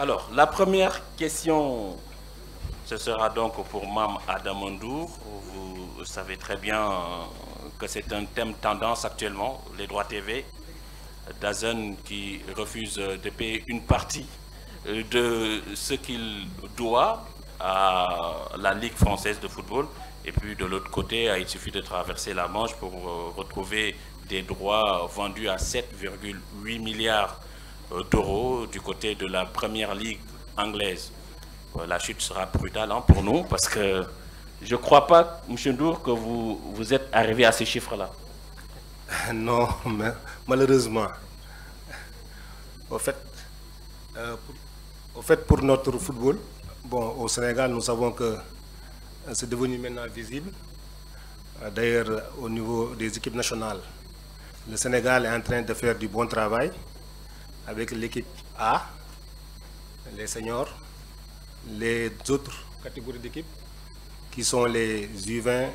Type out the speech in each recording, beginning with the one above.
Alors, la première question, ce sera donc pour Mme Adamandour. Vous savez très bien que c'est un thème tendance actuellement, les droits TV. Dazen qui refuse de payer une partie de ce qu'il doit à la Ligue française de football. Et puis de l'autre côté, il suffit de traverser la Manche pour retrouver des droits vendus à 7,8 milliards d'euros du côté de la première ligue anglaise. La chute sera brutale pour nous parce que je ne crois pas, M. Ndour, que vous êtes arrivé à ces chiffres-là. Non, mais malheureusement. Au fait, pour notre football, bon, au Sénégal, nous savons que c'est devenu maintenant visible. D'ailleurs, au niveau des équipes nationales, le Sénégal est en train de faire du bon travail avec l'équipe A, les seniors, les autres catégories d'équipes qui sont les U20,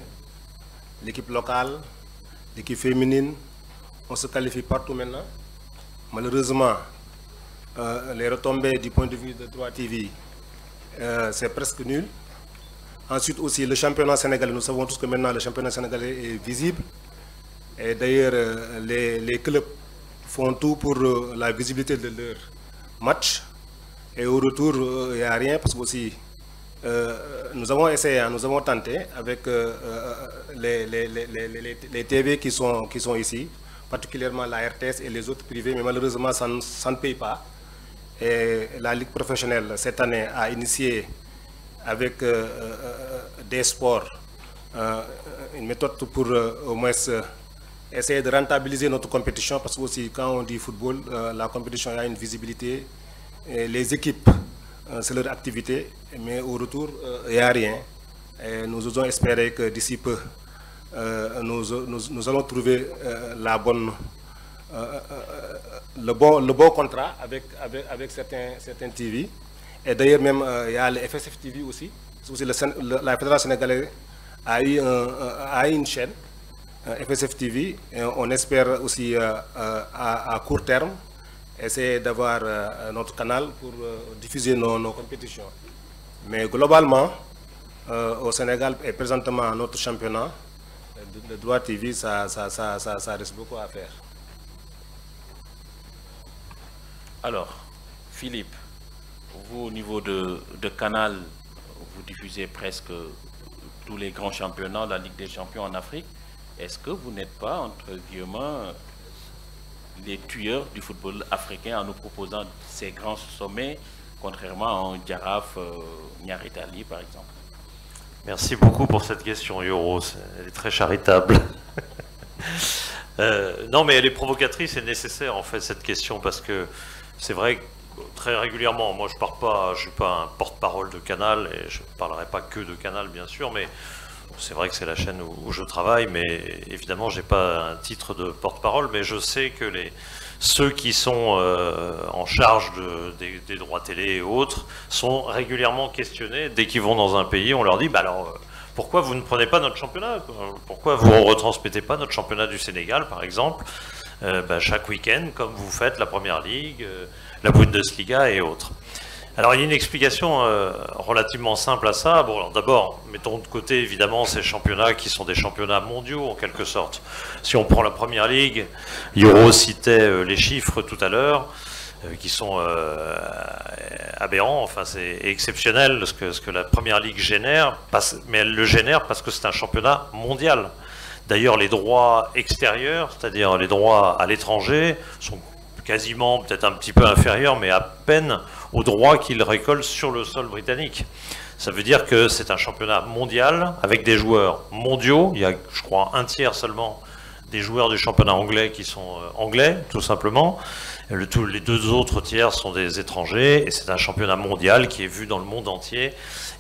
l'équipe locale, l'équipe féminine. On se qualifie partout maintenant. Malheureusement, les retombées du point de vue de droit TV, c'est presque nul. Ensuite aussi, le championnat sénégalais, nous savons tous que maintenant le championnat sénégalais est visible. Et d'ailleurs, les clubs font tout pour la visibilité de leur match. Et au retour, il n'y a rien parce que aussi, nous avons essayé, nous avons tenté avec les TV qui sont ici, particulièrement la RTS et les autres privés, mais malheureusement, ça ne paye pas. Et la Ligue professionnelle, cette année, a initié avec des sports une méthode pour au moins essayer de rentabiliser notre compétition, parce que aussi quand on dit football, la compétition a une visibilité, et les équipes, c'est leur activité, mais au retour, il n'y a rien. Et nous osons espérer que d'ici peu, nous allons trouver le bon contrat avec certains TV. Et d'ailleurs même, il y a le FSF TV aussi. La Fédération sénégalaise a eu une chaîne, FSF TV. Et on espère aussi à court terme essayer d'avoir notre canal pour diffuser nos compétitions. Mais globalement, au Sénégal et présentement notre championnat, le droit TV, ça reste beaucoup à faire. Alors, Philippe, vous, au niveau de Canal, vous diffusez presque tous les grands championnats, la Ligue des champions en Afrique. Est-ce que vous n'êtes pas, entre guillemets, les tueurs du football africain en nous proposant ces grands sommets, contrairement à Djaraf, Nyaritali, par exemple? Merci beaucoup pour cette question, Yoro. Elle est très charitable. Non, mais elle est provocatrice et nécessaire, en fait, cette question, parce que c'est vrai que très régulièrement, moi je ne suis pas un porte-parole de Canal, et je ne parlerai pas que de Canal, bien sûr, mais c'est vrai que c'est la chaîne où je travaille, mais évidemment, je n'ai pas un titre de porte-parole, mais je sais que ceux qui sont en charge des droits télé et autres sont régulièrement questionnés. Dès qu'ils vont dans un pays, on leur dit bah alors, pourquoi vous ne prenez pas notre championnat? Pourquoi vous ne retransmettez pas notre championnat du Sénégal, par exemple, chaque week-end, comme vous faites la Première Ligue, la Bundesliga et autres? Alors, il y a une explication relativement simple à ça. Bon, alors d'abord, mettons de côté, évidemment, ces championnats qui sont des championnats mondiaux, en quelque sorte. Si on prend la Première Ligue, Yoro citait les chiffres tout à l'heure, qui sont aberrants, enfin, c'est exceptionnel ce que la Première Ligue génère, mais elle le génère parce que c'est un championnat mondial. D'ailleurs, les droits extérieurs, c'est-à-dire les droits à l'étranger, sont quasiment, peut-être un petit peu inférieurs, mais à peine aux droits qu'ils récoltent sur le sol britannique. Ça veut dire que c'est un championnat mondial avec des joueurs mondiaux. Il y a, je crois, un tiers seulement des joueurs du championnat anglais qui sont anglais, tout simplement. Les deux autres tiers sont des étrangers, et c'est un championnat mondial qui est vu dans le monde entier.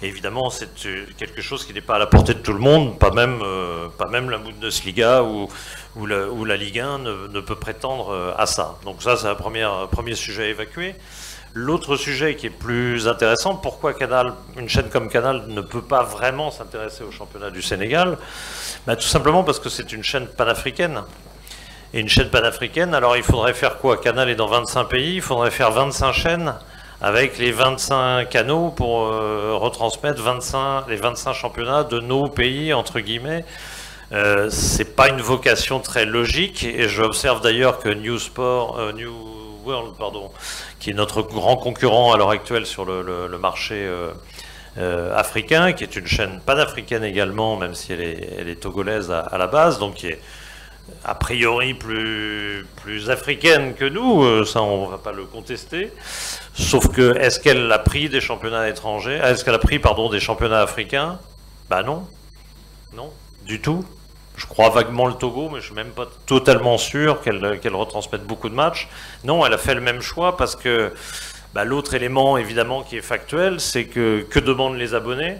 Et évidemment, c'est quelque chose qui n'est pas à la portée de tout le monde, pas même la Bundesliga ou la Ligue 1 ne peut prétendre à ça. Donc ça, c'est un premier sujet à évacuer. L'autre sujet qui est plus intéressant, pourquoi une chaîne comme Canal ne peut pas vraiment s'intéresser au championnat du Sénégal? Tout simplement parce que c'est une chaîne panafricaine. Et une chaîne panafricaine, alors il faudrait faire quoi? Canal est dans 25 pays, il faudrait faire 25 chaînes avec les 25 canaux pour retransmettre les 25 championnats de nos pays, entre guillemets. C'est pas une vocation très logique, et j'observe d'ailleurs que New World, pardon, qui est notre grand concurrent à l'heure actuelle sur le marché africain, qui est une chaîne panafricaine également, même si elle est togolaise à la base, donc qui est a priori plus africaine que nous, ça on va pas le contester. Sauf que, est-ce qu'elle a pris des championnats étrangers? Est-ce qu'elle a pris, pardon, des championnats africains? Bah non. Non, du tout. Je crois vaguement le Togo, mais je suis même pas totalement sûr qu'elle retransmette beaucoup de matchs. Non, elle a fait le même choix parce que l'autre élément, évidemment, qui est factuel, c'est que demandent les abonnés?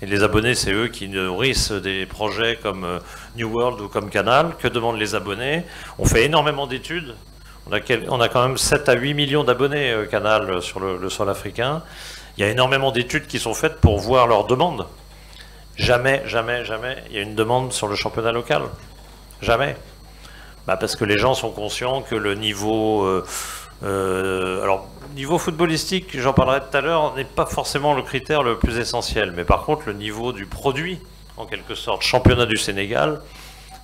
Et les abonnés, c'est eux qui nourrissent des projets comme New World ou comme Canal. Que demandent les abonnés? On fait énormément d'études. On a quand même 7 à 8 millions d'abonnés Canal sur le sol africain. Il y a énormément d'études qui sont faites pour voir leurs demandes. Jamais, jamais, jamais, il y a une demande sur le championnat local. Jamais. Parce que les gens sont conscients que le niveau... niveau footballistique, j'en parlerai tout à l'heure, n'est pas forcément le critère le plus essentiel. Mais par contre, le niveau du produit, en quelque sorte, championnat du Sénégal,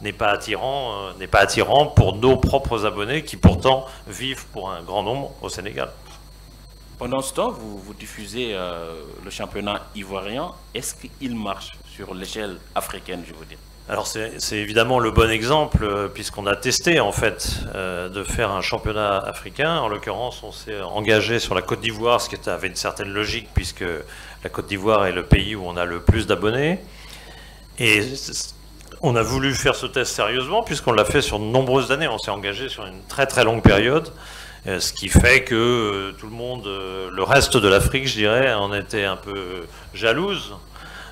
n'est pas attirant pour nos propres abonnés qui pourtant vivent pour un grand nombre au Sénégal. Pendant ce temps, vous diffusez le championnat ivoirien. Est-ce qu'il marche sur l'échelle africaine, je veux dire? Alors c'est évidemment le bon exemple, puisqu'on a testé en fait de faire un championnat africain. En l'occurrence, on s'est engagé sur la Côte d'Ivoire, ce qui avait une certaine logique, puisque la Côte d'Ivoire est le pays où on a le plus d'abonnés. Et on a voulu faire ce test sérieusement, puisqu'on l'a fait sur de nombreuses années. On s'est engagé sur une très très longue période, ce qui fait que tout le monde, le reste de l'Afrique, je dirais, en était un peu jalouse.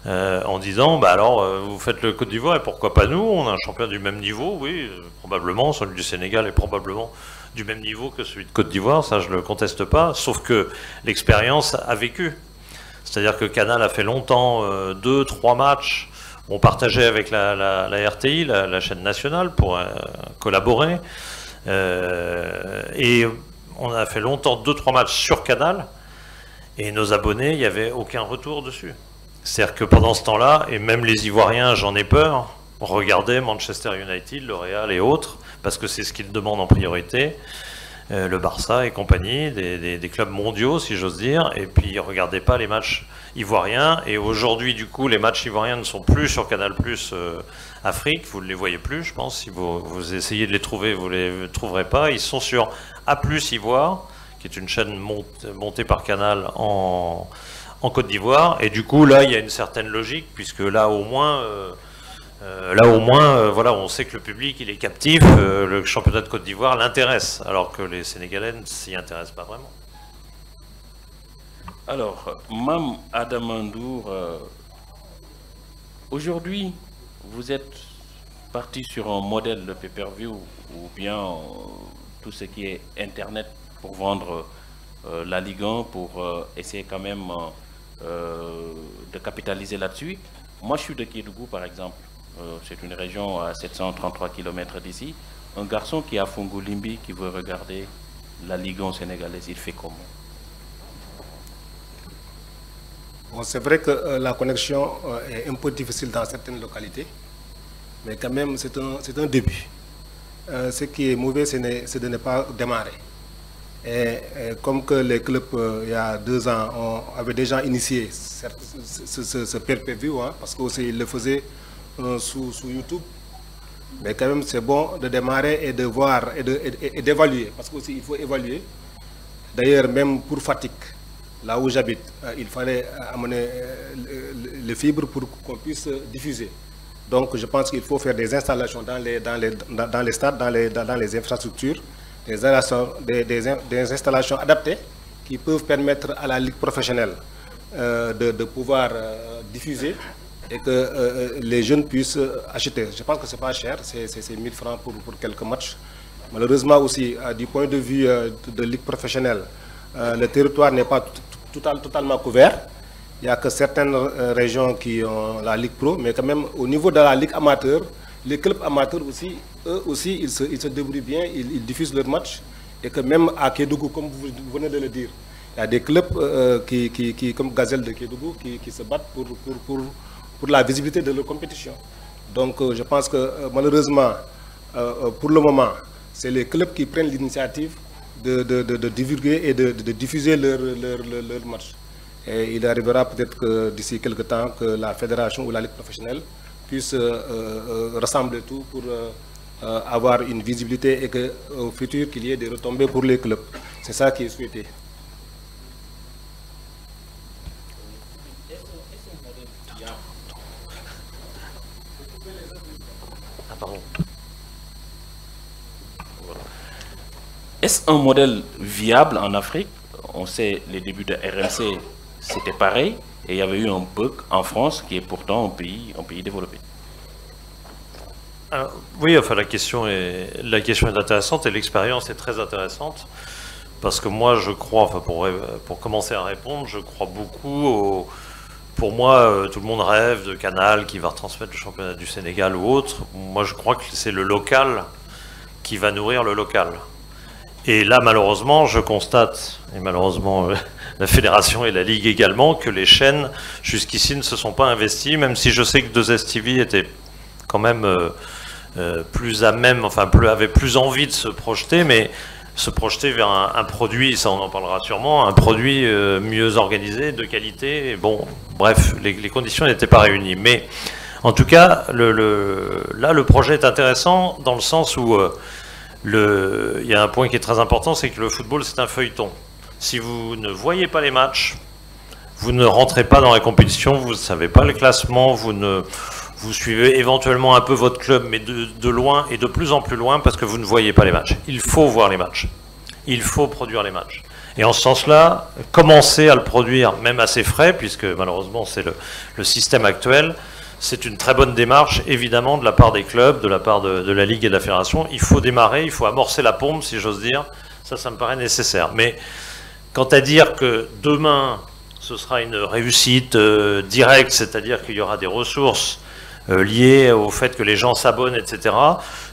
En disant, alors vous faites le Côte d'Ivoire et pourquoi pas nous? On a un champion du même niveau, oui, probablement, celui du Sénégal est probablement du même niveau que celui de Côte d'Ivoire, ça je ne le conteste pas, sauf que l'expérience a vécu. C'est-à-dire que Canal a fait longtemps 2-3 matchs, on partageait avec la RTI, la chaîne nationale, pour collaborer, et on a fait longtemps 2-3 matchs sur Canal, et nos abonnés, il n'y avait aucun retour dessus. C'est-à-dire que pendant ce temps-là, et même les Ivoiriens, j'en ai peur, regardaient Manchester United, le Real et autres, parce que c'est ce qu'ils demandent en priorité, le Barça et compagnie, des clubs mondiaux, si j'ose dire, et puis ils ne regardaient pas les matchs ivoiriens. Et aujourd'hui, du coup, les matchs ivoiriens ne sont plus sur Canal+ Afrique, vous ne les voyez plus, je pense. Si vous essayez de les trouver, vous ne les trouverez pas. Ils sont sur A+ Ivoire, qui est une chaîne montée par Canal en Côte d'Ivoire, et du coup là il y a une certaine logique, puisque là au moins voilà, on sait que le public il est captif, le championnat de Côte d'Ivoire l'intéresse, alors que les Sénégalais ne s'y intéressent pas vraiment. Alors, Mame Adama Ndour, aujourd'hui vous êtes parti sur un modèle de pay-per-view ou bien tout ce qui est internet pour vendre la Ligue 1, pour essayer quand même de capitaliser là-dessus. Moi, je suis de Kédougou, par exemple. C'est une région à 733 km d'ici. Un garçon qui est à Fongolimbi, qui veut regarder la Ligue 1 sénégalaise, il fait comment? Bon, c'est vrai que la connexion est un peu difficile dans certaines localités, mais quand même, c'est un début. Ce qui est mauvais, c'est de ne pas démarrer. Et comme que les clubs, il y a 2 ans, avaient déjà initié ce pay-per-view, parce qu'ils le faisaient sous YouTube. Mais quand même, c'est bon de démarrer et de voir et d'évaluer, parce qu'aussi il faut évaluer. D'ailleurs, même pour Fatick, là où j'habite, il fallait amener les fibres pour qu'on puisse diffuser. Donc, je pense qu'il faut faire des installations dans les stades, dans les infrastructures, des installations adaptées qui peuvent permettre à la ligue professionnelle de pouvoir diffuser et que les jeunes puissent acheter. Je pense que ce n'est pas cher, c'est 1000 francs pour quelques matchs. Malheureusement aussi, du point de vue de ligue professionnelle, le territoire n'est pas totalement couvert. Il n'y a que certaines régions qui ont la Ligue Pro, mais quand même au niveau de la Ligue amateur, les clubs amateurs aussi, eux aussi, ils se débrouillent bien, ils diffusent leurs matchs. Et que même à Kédougou, comme vous venez de le dire, Il y a des clubs comme Gazelle de Kédougou qui se battent pour la visibilité de leur compétition. Donc je pense que malheureusement, pour le moment, c'est les clubs qui prennent l'initiative de divulguer et de diffuser leur match. Et il arrivera peut-être que d'ici quelques temps que la fédération ou la ligue professionnelle puisse rassembler tout pour avoir une visibilité et qu'au futur qu'il y ait des retombées pour les clubs. C'est ça qui est souhaité. Est-ce un modèle viable en Afrique? On sait, les débuts de RMC, c'était pareil, et il y avait eu un bug en France, qui est pourtant un pays développé. Oui, enfin la question est intéressante, et l'expérience est très intéressante, parce que moi je crois, enfin pour commencer à répondre, je crois beaucoup pour moi, tout le monde rêve de Canal qui va retransmettre le championnat du Sénégal ou autre. Moi je crois que c'est le local qui va nourrir le local. Et là, malheureusement, je constate, et malheureusement la Fédération et la Ligue également, que les chaînes, jusqu'ici, ne se sont pas investies, même si je sais que 2STV était quand même plus à même, enfin, avait plus envie de se projeter, mais se projeter vers un produit, ça on en parlera sûrement, un produit mieux organisé, de qualité, et bon, bref, les conditions n'étaient pas réunies. Mais, en tout cas, là, le projet est intéressant dans le sens où... il y a un point qui est très important, c'est que le football, c'est un feuilleton. Si vous ne voyez pas les matchs, vous ne rentrez pas dans la compétition, vous ne savez pas le classement, vous suivez éventuellement un peu votre club, mais de loin et de plus en plus loin, parce que vous ne voyez pas les matchs. Il faut voir les matchs. Il faut produire les matchs. Et en ce sens-là, commencer à le produire, même à ses frais, puisque malheureusement c'est le système actuel, c'est une très bonne démarche, évidemment, de la part des clubs, de la part de la Ligue et de la Fédération. Il faut démarrer, il faut amorcer la pompe, si j'ose dire. Ça me paraît nécessaire. Mais quant à dire que demain, ce sera une réussite directe, c'est-à-dire qu'il y aura des ressources liées au fait que les gens s'abonnent, etc.,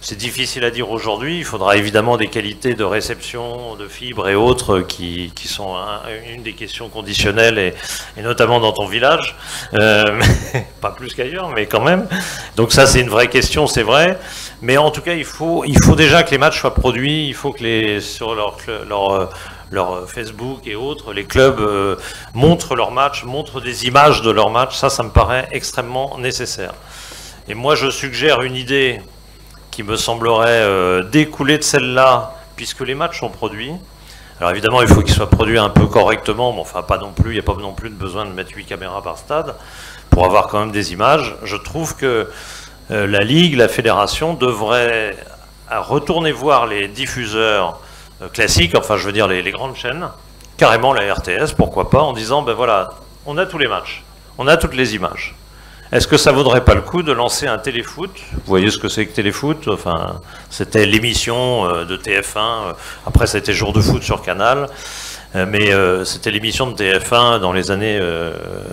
c'est difficile à dire aujourd'hui. Il faudra évidemment des qualités de réception, de fibres et autres qui sont une des questions conditionnelles, et notamment dans ton village. Pas plus qu'ailleurs, mais quand même. Donc ça, c'est une vraie question, c'est vrai. Mais en tout cas, il faut déjà que les matchs soient produits. Il faut que sur leur Facebook et autres, les clubs montrent leurs matchs, montrent des images de leurs matchs. Ça me paraît extrêmement nécessaire. Et moi, je suggère une idée qui me semblerait découler de celle-là, puisque les matchs sont produits. Alors évidemment, il faut qu'ils soient produits un peu correctement, mais enfin pas non plus, il n'y a pas non plus besoin de mettre 8 caméras par stade, pour avoir quand même des images. Je trouve que la Ligue, la Fédération devrait retourner voir les diffuseurs classiques, enfin je veux dire les grandes chaînes, carrément la RTS, pourquoi pas, en disant, ben voilà, on a tous les matchs, on a toutes les images. Est-ce que ça vaudrait pas le coup de lancer un téléfoot? Vous voyez ce que c'est que téléfoot? Enfin, c'était l'émission de TF1, après ça a été Jour de foot sur Canal, mais c'était l'émission de TF1 dans les années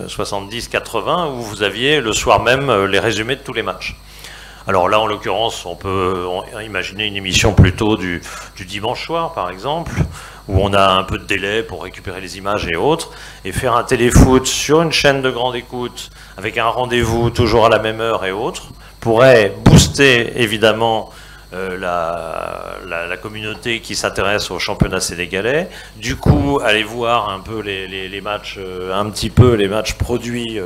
70-80 où vous aviez le soir même les résumés de tous les matchs. Alors là, en l'occurrence, on peut imaginer une émission plutôt du dimanche soir, par exemple, où on a un peu de délai pour récupérer les images et autres, et faire un téléfoot sur une chaîne de grande écoute, avec un rendez-vous toujours à la même heure et autres, pourrait booster évidemment la communauté qui s'intéresse au championnat sénégalais, du coup aller voir un peu les matchs, les matchs produits,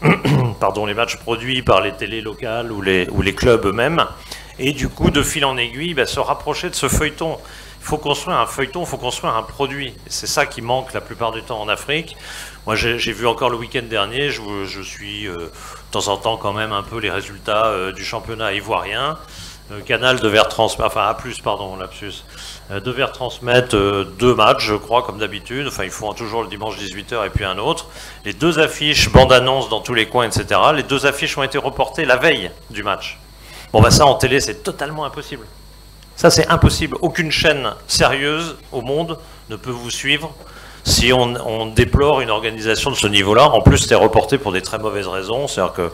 les matchs produits par les télés locales ou les clubs eux-mêmes, et du coup de fil en aiguille se rapprocher de ce feuilleton. Il faut construire un feuilleton, il faut construire un produit. C'est ça qui manque la plupart du temps en Afrique. Moi, j'ai vu encore le week-end dernier, je suis de temps en temps quand même un peu les résultats du championnat ivoirien. Canal devait retransmettre, enfin A+, pardon, lapsus, devait retransmettre 2 matchs, je crois, comme d'habitude. Enfin, ils font toujours le dimanche 18h et puis un autre. Les 2 affiches, bande-annonce dans tous les coins, etc. Les 2 affiches ont été reportées la veille du match. Bon, ça, en télé, c'est totalement impossible. Ça, c'est impossible. Aucune chaîne sérieuse au monde ne peut vous suivre si on déplore une organisation de ce niveau-là. En plus, c'était reporté pour des très mauvaises raisons. C'est-à-dire que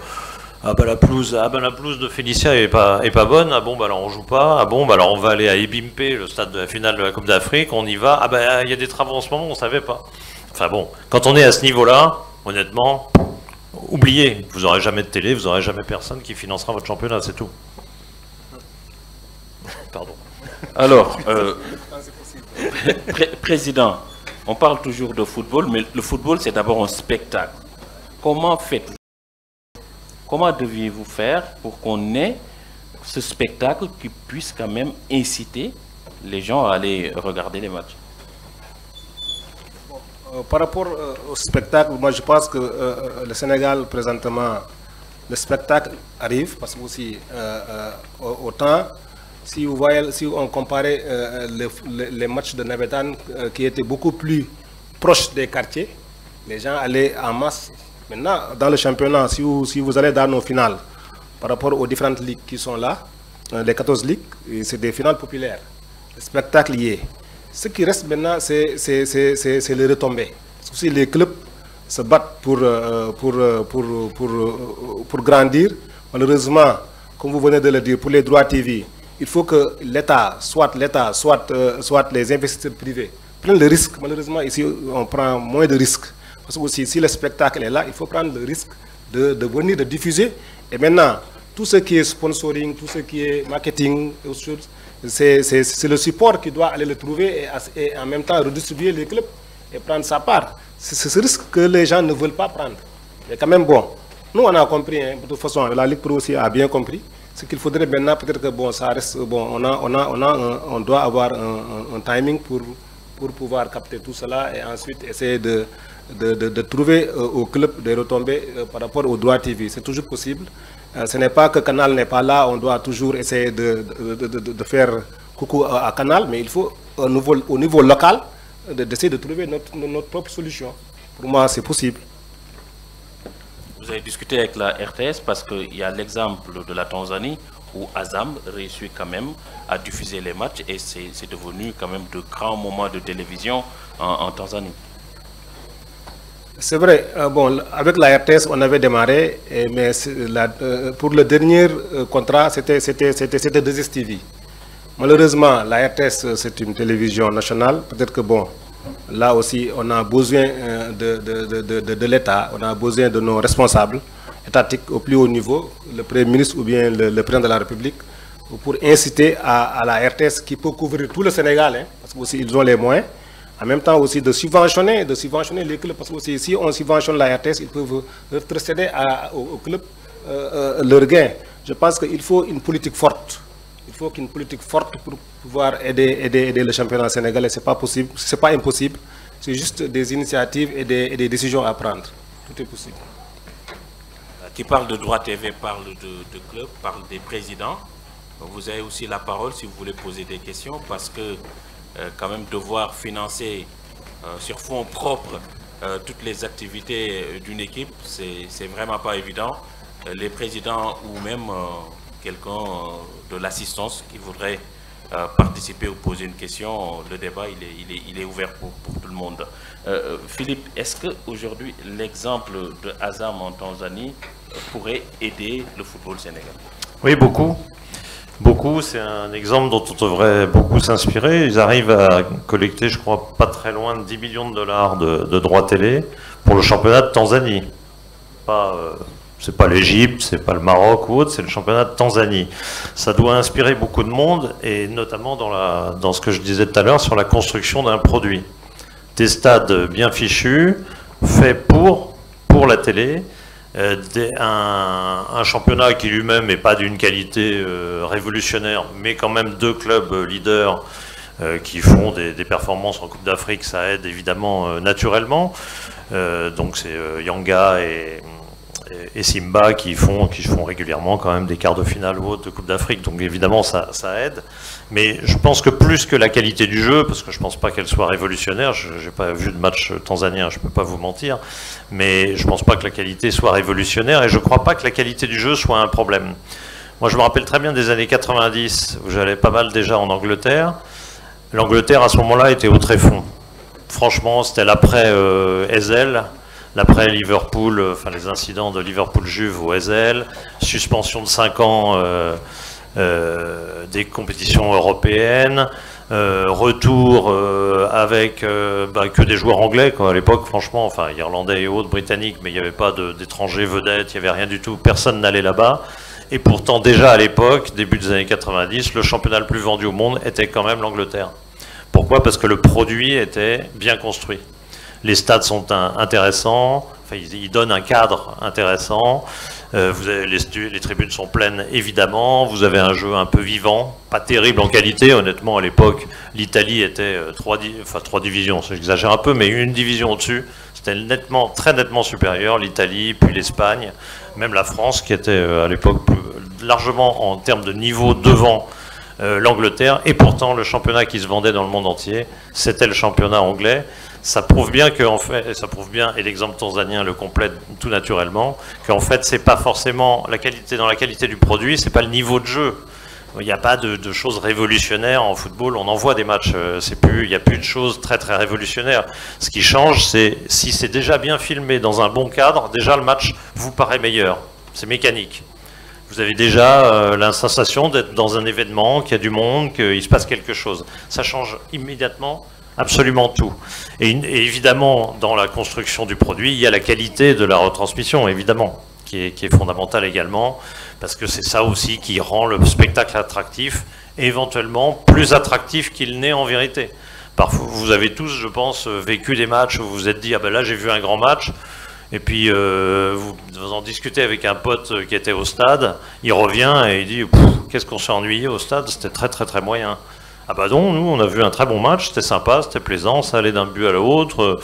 Ah bah la pelouse de Félicia est pas bonne. Ah bon bah alors on joue pas. Ah bon bah alors on va aller à Ebimpe, le stade de la finale de la Coupe d'Afrique. On y va. Ah bah il y a des travaux en ce moment, on savait pas. Enfin bon, quand on est à ce niveau-là, honnêtement, oubliez. Vous aurez jamais de télé, vous aurez jamais personne qui financera votre championnat, c'est tout. Pardon. Alors, Président, on parle toujours de football, mais le football c'est d'abord un spectacle. Comment faites-vous? Comment deviez-vous faire pour qu'on ait ce spectacle qui puisse quand même inciter les gens à aller regarder les matchs? Par rapport au spectacle, moi je pense que le Sénégal présentement, le spectacle arrive parce que aussi autant si vous voyez, si on comparait les matchs de Navetan qui étaient beaucoup plus proches des quartiers, les gens allaient en masse. Maintenant, dans le championnat, si vous allez dans nos finales, par rapport aux différentes ligues qui sont là, les 14 ligues, c'est des finales populaires. Le spectacle y est. Ce qui reste maintenant, c'est les retombées. Si les clubs se battent pour grandir, malheureusement, comme vous venez de le dire, pour les droits TV, il faut que l'État, soit les investisseurs privés, prennent le risque. Malheureusement, ici, on prend moins de risques. Parce que aussi, si le spectacle est là, il faut prendre le risque de venir, de diffuser. Et maintenant, tout ce qui est sponsoring, tout ce qui est marketing, c'est le support qui doit aller le trouver et en même temps redistribuer les clubs et prendre sa part. C'est ce risque que les gens ne veulent pas prendre. Mais quand même, bon, nous on a compris, hein, de toute façon, la Ligue Pro aussi a bien compris. Ce qu'il faudrait maintenant, peut-être que bon, ça reste, bon, on doit avoir un timing pour pouvoir capter tout cela et ensuite essayer de trouver au club des retombées par rapport aux droits TV. C'est toujours possible. Ce n'est pas que Canal n'est pas là, on doit toujours essayer de faire coucou à Canal, mais il faut au niveau local d'essayer de trouver notre propre solution. Pour moi, c'est possible. Vous avez discuté avec la RTS parce qu'il y a l'exemple de la Tanzanie où Azam réussit quand même à diffuser les matchs et c'est devenu quand même de grands moments de télévision en Tanzanie. C'est vrai, bon, avec la RTS, on avait démarré, mais pour le dernier contrat, c'était 2STV. Malheureusement, la RTS, c'est une télévision nationale. Peut-être que, bon, là aussi, on a besoin de l'État, on a besoin de nos responsables étatiques au plus haut niveau, le Premier ministre ou bien le Président de la République, pour inciter à la RTS qui peut couvrir tout le Sénégal, hein, parce qu'ils ont les moyens. En même temps aussi de subventionner les clubs, parce que aussi, si on subventionne la RTS, ils peuvent retrocéder aux clubs leurs gains. Je pense qu'il faut une politique forte. Il faut qu'une politique forte pour pouvoir aider le championnat sénégalais. Ce n'est pas possible, ce n'est pas impossible. C'est juste des initiatives et des décisions à prendre. Tout est possible. Qui parle de droit TV, parle de club, parle des présidents. Vous avez aussi la parole si vous voulez poser des questions, parce que quand même devoir financer sur fonds propres toutes les activités d'une équipe, c'est vraiment pas évident. Les présidents ou même quelqu'un de l'assistance qui voudrait participer ou poser une question, le débat il est ouvert pour tout le monde. Philippe, est-ce qu'aujourd'hui l'exemple de Azam en Tanzanie pourrait aider le football sénégalais? Oui, beaucoup. Beaucoup, c'est un exemple dont on devrait beaucoup s'inspirer. Ils arrivent à collecter, je crois, pas très loin de 10 millions de dollars de droits télé pour le championnat de Tanzanie. C'est pas l'Égypte, c'est pas le Maroc ou autre, c'est le championnat de Tanzanie. Ça doit inspirer beaucoup de monde, et notamment dans ce que je disais tout à l'heure sur la construction d'un produit. Des stades bien fichus, faits pour la télé, un championnat qui lui-même n'est pas d'une qualité révolutionnaire, mais quand même deux clubs leaders qui font des performances en Coupe d'Afrique, ça aide évidemment naturellement. Donc c'est Yanga et Simba qui font régulièrement quand même des quarts de finale ou autres de Coupe d'Afrique, donc évidemment ça aide. Mais je pense que plus que la qualité du jeu, parce que je ne pense pas qu'elle soit révolutionnaire, je n'ai pas vu de match tanzanien, je ne peux pas vous mentir, mais je ne pense pas que la qualité soit révolutionnaire et je ne crois pas que la qualité du jeu soit un problème. Moi je me rappelle très bien des années 90, où j'allais pas mal déjà en Angleterre. L'Angleterre à ce moment-là était au tréfonds. Franchement, c'était l'après Ezel. l'après-Liverpool, enfin les incidents de Liverpool-Juve au Ezel, suspension de 5 ans des compétitions européennes, retour avec que des joueurs anglais quoi, à l'époque, franchement, enfin irlandais et autres, britanniques, mais il n'y avait pas d'étrangers vedettes, il n'y avait rien du tout, personne n'allait là-bas. Et pourtant, déjà à l'époque, début des années 90, le championnat le plus vendu au monde était quand même l'Angleterre. Pourquoi? Parce que le produit était bien construit. Les stades sont intéressants, enfin, ils donnent un cadre intéressant. Vous avez les tribunes sont pleines, évidemment. Vous avez un jeu un peu vivant, pas terrible en qualité. Honnêtement, à l'époque, l'Italie était 3 divisions, j'exagère un peu, mais une division au-dessus. C'était très nettement supérieur. L'Italie, puis l'Espagne, même la France, qui était à l'époque largement en termes de niveau devant l'Angleterre. Et pourtant, le championnat qui se vendait dans le monde entier, c'était le championnat anglais. Ça prouve bien et l'exemple tanzanien le complète tout naturellement, qu'en fait, c'est pas forcément la qualité du produit, c'est pas le niveau de jeu. Il n'y a pas de choses révolutionnaires en football. On en voit des matchs, il n'y a plus de choses très très révolutionnaires. Ce qui change, c'est si c'est déjà bien filmé dans un bon cadre, déjà le match vous paraît meilleur. C'est mécanique. Vous avez déjà la sensation d'être dans un événement, qu'il y a du monde, qu'il se passe quelque chose. Ça change immédiatement absolument tout. Et évidemment, dans la construction du produit, il y a la qualité de la retransmission, évidemment, qui est fondamentale également, parce que c'est ça aussi qui rend le spectacle attractif, et éventuellement plus attractif qu'il n'est en vérité. Parfois, vous avez tous, je pense, vécu des matchs où vous vous êtes dit « Ah ben là, j'ai vu un grand match », et puis vous en discutez avec un pote qui était au stade, il revient et il dit « Qu'est-ce qu'on s'est ennuyé au stade, c'était très très très moyen ». Ah bah non, nous on a vu un très bon match, c'était sympa, c'était plaisant, ça allait d'un but à l'autre,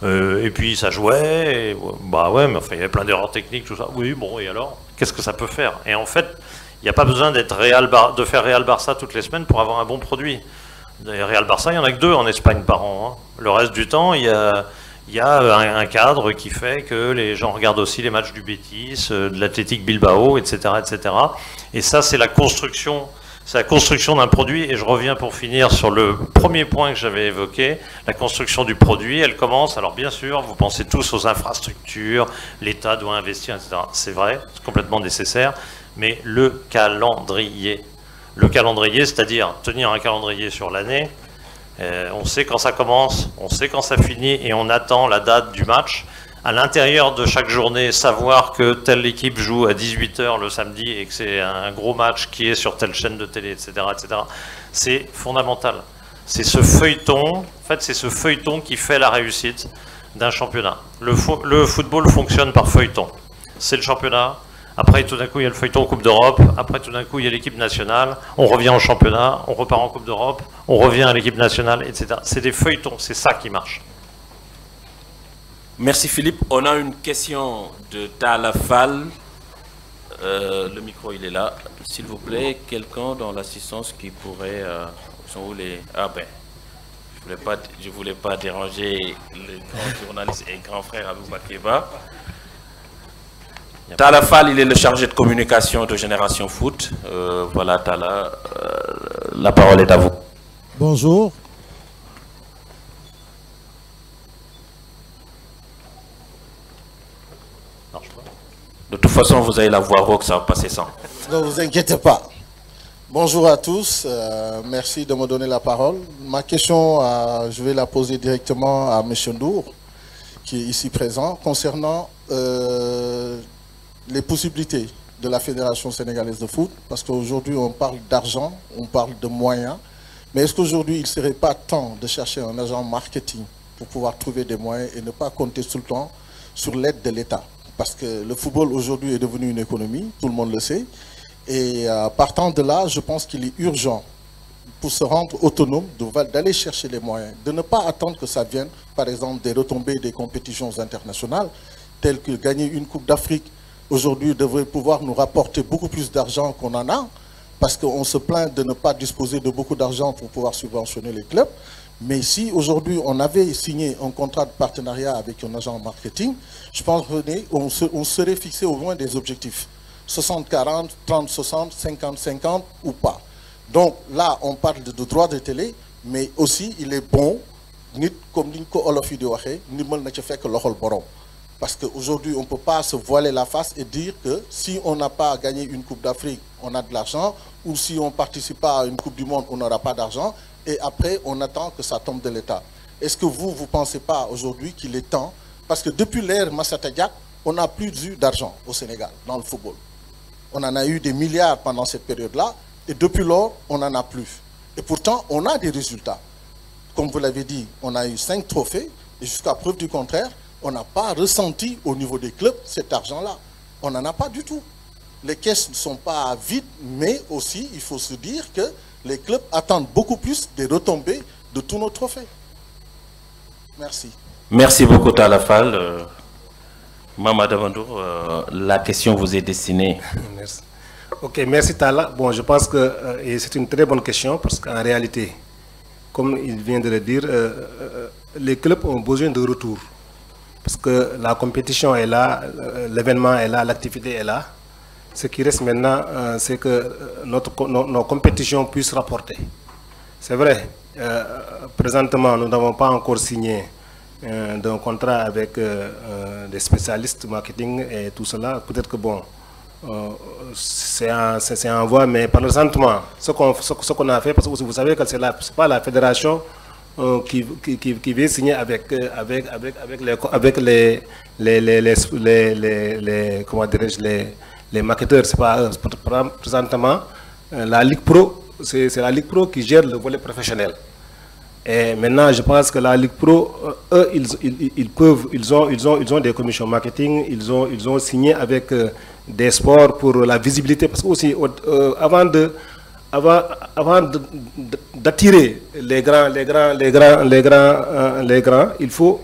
et puis ça jouait, et, bah ouais, mais enfin il y avait plein d'erreurs techniques, tout ça. Oui, bon, et alors, qu'est-ce que ça peut faire? Et en fait, il n'y a pas besoin de faire Real-Barça toutes les semaines pour avoir un bon produit. Real-Barça, il n'y en a que 2 en Espagne par an. Hein. Le reste du temps, il y a un cadre qui fait que les gens regardent aussi les matchs du Betis, de l'Athletic Bilbao, etc., etc. Et ça, c'est la construction. C'est la construction d'un produit, et je reviens pour finir sur le premier point que j'avais évoqué, la construction du produit, elle commence, alors bien sûr, vous pensez tous aux infrastructures, l'État doit investir, etc. C'est vrai, c'est complètement nécessaire, mais le calendrier, c'est-à-dire tenir un calendrier sur l'année, on sait quand ça commence, on sait quand ça finit, et on attend la date du match. À l'intérieur de chaque journée, savoir que telle équipe joue à 18 h le samedi et que c'est un gros match qui est sur telle chaîne de télé, etc., etc., c'est fondamental. C'est ce feuilleton, en fait, c'est ce feuilleton qui fait la réussite d'un championnat. Le football fonctionne par feuilleton. C'est le championnat, après tout d'un coup il y a le feuilleton Coupe d'Europe, après tout d'un coup il y a l'équipe nationale, on revient au championnat, on repart en Coupe d'Europe, on revient à l'équipe nationale, etc. C'est des feuilletons, c'est ça qui marche. Merci Philippe. On a une question de Tala Fall. Le micro, il est là. S'il vous plaît, quelqu'un dans l'assistance qui pourrait... sont où les... Ah ben, je voulais pas déranger le grand journaliste et grand frère Aboubakar Ba. Tala Fall, il est le chargé de communication de Génération Foot. Voilà Tala, la parole est à vous. Bonjour. De toute façon, vous avez la voix rauque, ça va passer sans. Ne vous inquiétez pas. Bonjour à tous, merci de me donner la parole. Ma question, je vais la poser directement à M. Ndour, qui est ici présent, concernant les possibilités de la Fédération sénégalaise de foot, parce qu'aujourd'hui on parle d'argent, on parle de moyens, mais est-ce qu'aujourd'hui il ne serait pas temps de chercher un agent marketing pour pouvoir trouver des moyens et ne pas compter tout le temps sur l'aide de l'État? Parce que le football aujourd'hui est devenu une économie, tout le monde le sait. Et partant de là, je pense qu'il est urgent pour se rendre autonome d'aller chercher les moyens, de ne pas attendre que ça vienne, par exemple, des retombées des compétitions internationales, telles que gagner une Coupe d'Afrique, aujourd'hui, devrait pouvoir nous rapporter beaucoup plus d'argent qu'on en a, parce qu'on se plaint de ne pas disposer de beaucoup d'argent pour pouvoir subventionner les clubs. Mais si aujourd'hui on avait signé un contrat de partenariat avec un agent marketing, je pense qu'on serait fixé au moins des objectifs. 60-40, 30-60, 50-50 ou pas. Donc là, on parle de droits de télé, mais aussi il est bon, comme Nico Olofi de Waché, ni mal na ci fekk loxol borom. Parce qu'aujourd'hui, on ne peut pas se voiler la face et dire que si on n'a pas gagné une Coupe d'Afrique, on a de l'argent, ou si on ne participe pas à une Coupe du Monde, on n'aura pas d'argent, et après, on attend que ça tombe de l'État. Est-ce que vous ne pensez pas aujourd'hui qu'il est temps, parce que depuis l'ère Massata Diack, on n'a plus eu d'argent au Sénégal, dans le football. On en a eu des milliards pendant cette période-là, et depuis lors, on n'en a plus. Et pourtant, on a des résultats. Comme vous l'avez dit, on a eu 5 trophées, et jusqu'à preuve du contraire, on n'a pas ressenti au niveau des clubs cet argent-là. On n'en a pas du tout. Les caisses ne sont pas vides, mais aussi, il faut se dire que les clubs attendent beaucoup plus des retombées de tous nos trophées. Merci. Merci beaucoup, Talla Fall. Mame Adama Ndour, la question vous est destinée. Merci. Ok, merci Talla. Bon, je pense que c'est une très bonne question parce qu'en réalité, comme il vient de le dire, les clubs ont besoin de retour. Parce que la compétition est là, l'événement est là, l'activité est là. Ce qui reste maintenant, c'est que nos compétitions puissent rapporter. C'est vrai, présentement, nous n'avons pas encore signé d'un contrat avec des spécialistes marketing et tout cela. Peut-être que bon, c'est en voie, mais présentement, ce qu'on a fait, parce que vous savez que ce n'est pas la fédération qui vient signer avec les marketeurs, c'est pas eux. Présentement, la Ligue Pro, c'est la Ligue Pro qui gère le volet professionnel. Et maintenant, je pense que la Ligue Pro, eux, ils ont des commissions marketing, ils ont signé avec des sports pour la visibilité, parce que aussi avant d'attirer les grands, il faut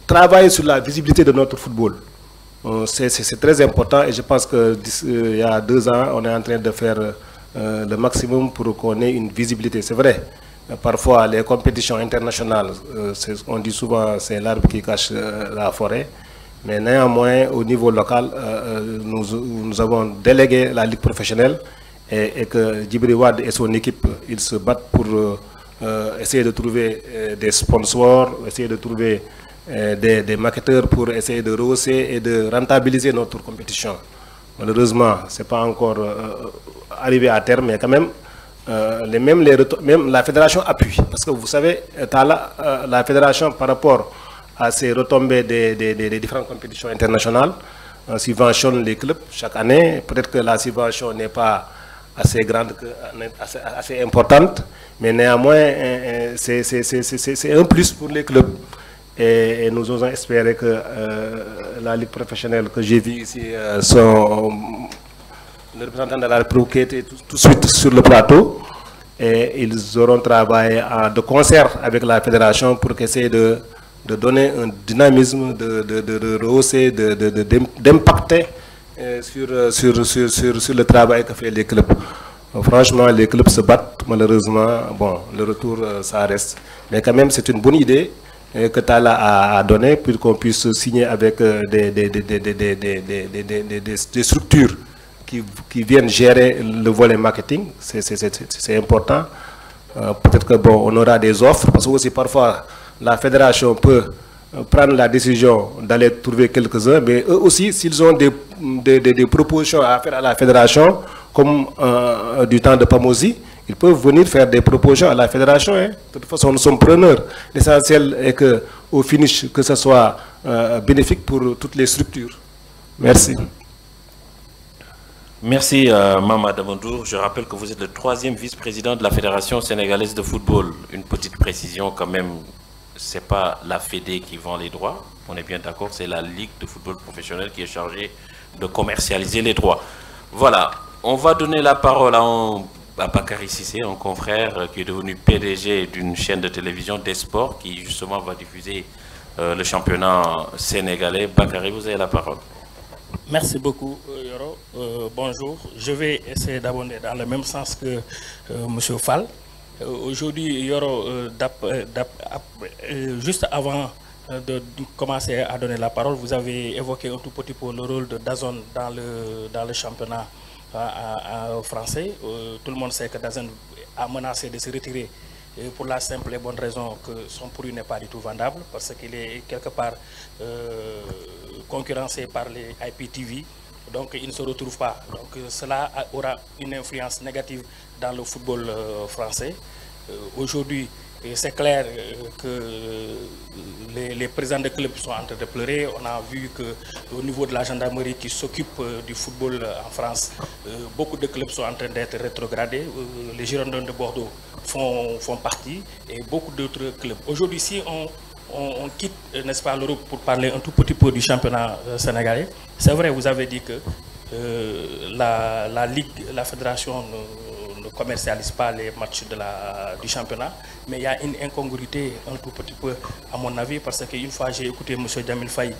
travailler sur la visibilité de notre football. C'est très important et je pense qu'il y a 2 ans, on est en train de faire le maximum pour qu'on ait une visibilité. C'est vrai, parfois les compétitions internationales, on dit souvent c'est l'arbre qui cache la forêt, mais néanmoins au niveau local, nous avons délégué la ligue professionnelle et que Djibril Wade et son équipe, ils se battent pour essayer de trouver des sponsors, essayer de trouver des marketeurs pour essayer de rehausser et de rentabiliser notre compétition. Malheureusement, ce n'est pas encore arrivé à terme, mais quand même, même la fédération appuie. Parce que vous savez, la fédération, par rapport à ces retombées des différentes compétitions internationales, subventionne les clubs chaque année. Peut-être que la subvention n'est pas assez grande, assez importante, mais néanmoins, c'est un plus pour les clubs. Et nous osons espérer que la Ligue professionnelle que j'ai vue ici, le représentant de la République qui était tout de suite sur le plateau, et ils auront travaillé de concert avec la fédération pour essayer de donner un dynamisme, de rehausser, d'impacter sur le travail que font les clubs. Franchement, les clubs se battent, malheureusement, bon, le retour, ça reste. Mais quand même, c'est une bonne idée que Talla a donné pour qu'on puisse signer avec des structures qui viennent gérer le volet marketing. C'est important. Peut-être que bon, on aura des offres, parce que aussi parfois la fédération peut prendre la décision d'aller trouver quelques-uns, mais eux aussi, s'ils ont des propositions à faire à la fédération, comme du temps de Pamosi, ils peuvent venir faire des propositions à la fédération. Hein. De toute façon, nous sommes preneurs. L'essentiel est qu'au finish, que ce soit bénéfique pour toutes les structures. Merci. Merci, Mame Adama Ndour. Je rappelle que vous êtes le 3e vice-président de la Fédération sénégalaise de football. Une petite précision quand même, ce n'est pas la Fédé qui vend les droits. On est bien d'accord, c'est la Ligue de football professionnel qui est chargée de commercialiser les droits. Voilà, on va donner la parole à Bakary Cissé, un confrère qui est devenu PDG d'une chaîne de télévision des sports qui justement va diffuser le championnat sénégalais. Bakary, vous avez la parole. Merci beaucoup, Yoro. Bonjour. Je vais essayer d'abonder dans le même sens que M. Fall. Aujourd'hui, Yoro, juste avant de commencer à donner la parole, vous avez évoqué un tout petit peu le rôle de DAZN dans le championnat français. Tout le monde sait que DAZN a menacé de se retirer pour la simple et bonne raison que son produit n'est pas du tout vendable, parce qu'il est quelque part concurrencé par les IPTV, donc il ne se retrouve pas. Donc cela aura une influence négative dans le football français. Aujourd'hui, c'est clair que les présidents de clubs sont en train de pleurer. On a vu qu'au niveau de la gendarmerie qui s'occupe du football en France, beaucoup de clubs sont en train d'être rétrogradés. Les Girondins de Bordeaux font partie et beaucoup d'autres clubs. Aujourd'hui, si on quitte, n'est-ce pas, l'Europe pour parler un tout petit peu du championnat sénégalais, c'est vrai, vous avez dit que la Ligue, la fédération ne commercialise pas les matchs du championnat, mais il y a une incongruité un tout petit peu à mon avis, parce qu'une fois j'ai écouté M. Djamil Faye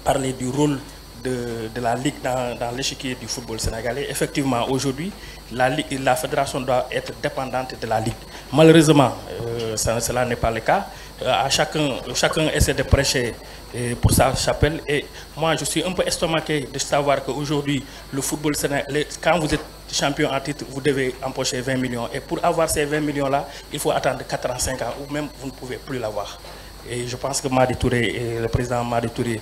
parler du rôle de la Ligue dans l'échiquier du football sénégalais. Effectivement, aujourd'hui, la fédération doit être dépendante de la Ligue. Malheureusement, cela n'est pas le cas. Chacun essaie de prêcher pour sa chapelle. Et moi, je suis un peu estomaqué de savoir qu'aujourd'hui, le football sénégalais, quand vous êtes champion en titre, vous devez empocher 20 millions. Et pour avoir ces 20 millions-là, il faut attendre 4 ans, 5 ans, ou même vous ne pouvez plus l'avoir. Et je pense que Madi Touré, le président Madi Touré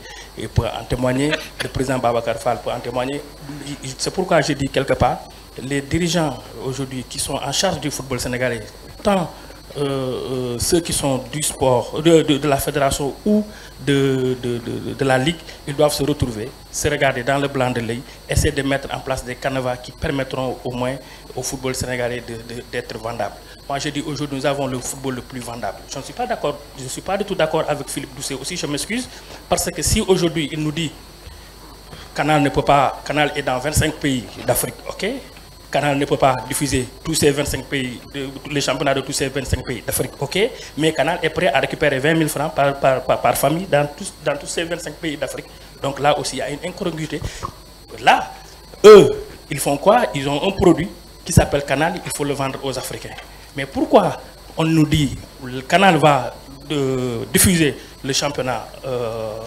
peut en témoigner, le président Babacar Fall peut en témoigner. C'est pourquoi je dis quelque part, les dirigeants aujourd'hui qui sont en charge du football sénégalais, tant ceux qui sont du sport, de la fédération ou de la Ligue, ils doivent se retrouver, se regarder dans le blanc de l'œil, essayer de mettre en place des canevas qui permettront au moins au football sénégalais d'être vendable. Moi, je dis aujourd'hui, nous avons le football le plus vendable. Je ne suis pas d'accord, je ne suis pas du tout d'accord avec Philippe Doucet aussi, je m'excuse, parce que si aujourd'hui il nous dit Canal ne peut pas, Canal est dans 25 pays d'Afrique, ok? Canal ne peut pas diffuser tous ces 25 pays, les championnats de tous ces 25 pays d'Afrique, ok? Mais Canal est prêt à récupérer 20 000 francs par famille dans tous ces 25 pays d'Afrique. Donc là aussi, il y a une incongruité. Là, eux, ils font quoi? Ils ont un produit qui s'appelle Canal, il faut le vendre aux Africains. Mais pourquoi on nous dit que le Canal va diffuser le championnat